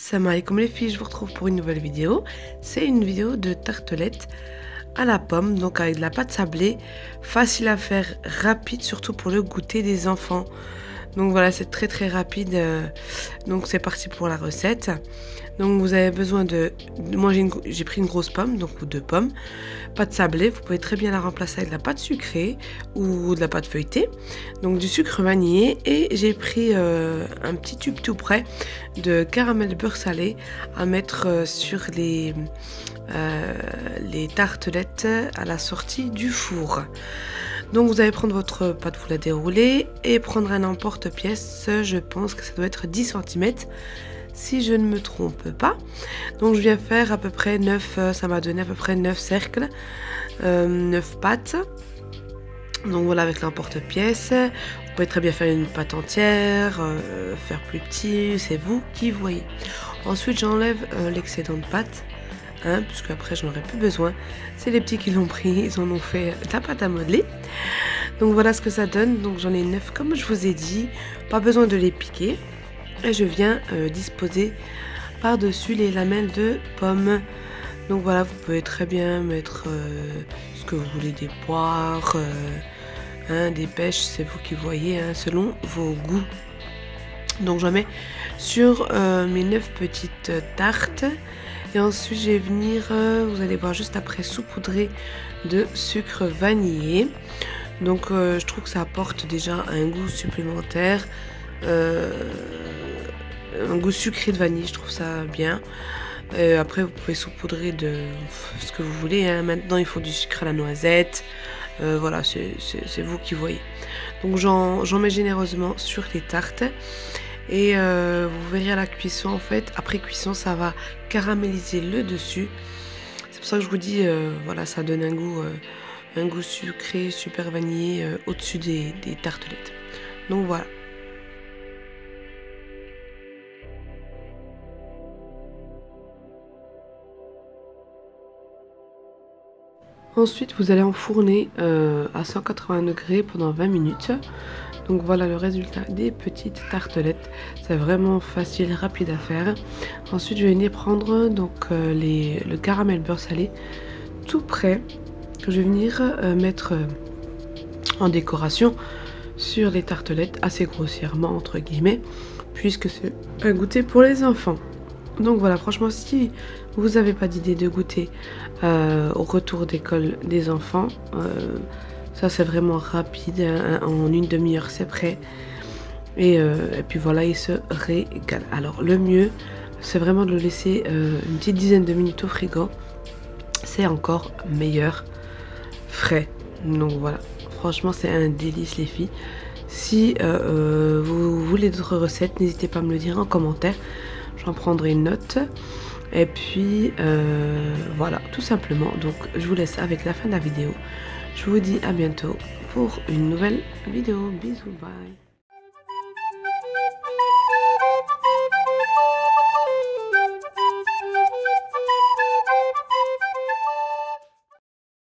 Salam alaikum les filles, je vous retrouve pour une nouvelle vidéo. C'est une vidéo de tartelettes à la pomme, donc avec de la pâte sablée, facile à faire, rapide, surtout pour le goûter des enfants. Donc voilà, c'est très rapide. Donc c'est parti pour la recette. Donc vous avez besoin de... Moi j'ai pris une grosse pomme, donc ou deux pommes. Pâte sablée, vous pouvez très bien la remplacer avec de la pâte sucrée ou de la pâte feuilletée. Donc du sucre vanillé et j'ai pris un petit tube tout prêt de caramel beurre salé à mettre sur les tartelettes à la sortie du four. Donc vous allez prendre votre pâte, vous la déroulez et prendre un emporte-pièce, je pense que ça doit être 10 cm si je ne me trompe pas. Donc je viens faire à peu près 9, ça m'a donné à peu près 9 cercles, 9 pâtes. Donc voilà, avec l'emporte-pièce, vous pouvez très bien faire une pâte entière, faire plus petit, c'est vous qui voyez. Ensuite j'enlève l'excédent de pâte. Puisque après j'en aurai plus besoin. C'est les petits qui l'ont pris, ils en ont fait de la pâte à modeler. Donc voilà ce que ça donne. Donc j'en ai 9 comme je vous ai dit, pas besoin de les piquer. Et je viens disposer par dessus les lamelles de pommes. Donc voilà, vous pouvez très bien mettre ce que vous voulez, des poires, des pêches, c'est vous qui voyez, selon vos goûts. Donc je mets sur mes 9 petites tartes. Et ensuite, je vais venir, vous allez voir juste après, saupoudrer de sucre vanillé. Donc, je trouve que ça apporte déjà un goût supplémentaire. Un goût sucré de vanille, je trouve ça bien. Après, vous pouvez saupoudrer de ce que vous voulez. Maintenant, il faut du sucre à la noisette. Voilà, c'est vous qui voyez. Donc, j'en mets généreusement sur les tartes. Et vous verrez à la cuisson, en fait, après cuisson, ça va caraméliser le dessus. C'est pour ça que je vous dis, voilà, ça donne un goût sucré, super vanillé au-dessus des tartelettes. Donc voilà. Ensuite, vous allez enfourner à 180 degrés pendant 20 minutes. Donc voilà le résultat des petites tartelettes. C'est vraiment facile, rapide à faire. Ensuite, je vais venir prendre donc le caramel beurre salé tout prêt que je vais venir mettre en décoration sur les tartelettes assez grossièrement entre guillemets, puisque c'est un goûter pour les enfants. Donc voilà, franchement, si vous n'avez pas d'idée de goûter au retour d'école des enfants, ça c'est vraiment rapide, en une demi-heure c'est prêt. Et puis voilà, ils se régalent. Alors le mieux, c'est vraiment de le laisser une petite dizaine de minutes au frigo. C'est encore meilleur frais. Donc voilà, franchement c'est un délice les filles. Si vous voulez d'autres recettes, n'hésitez pas à me le dire en commentaire. J'en prendrai une note. Et puis voilà, tout simplement. Donc je vous laisse avec la fin de la vidéo. Je vous dis à bientôt pour une nouvelle vidéo. Bisous, bye.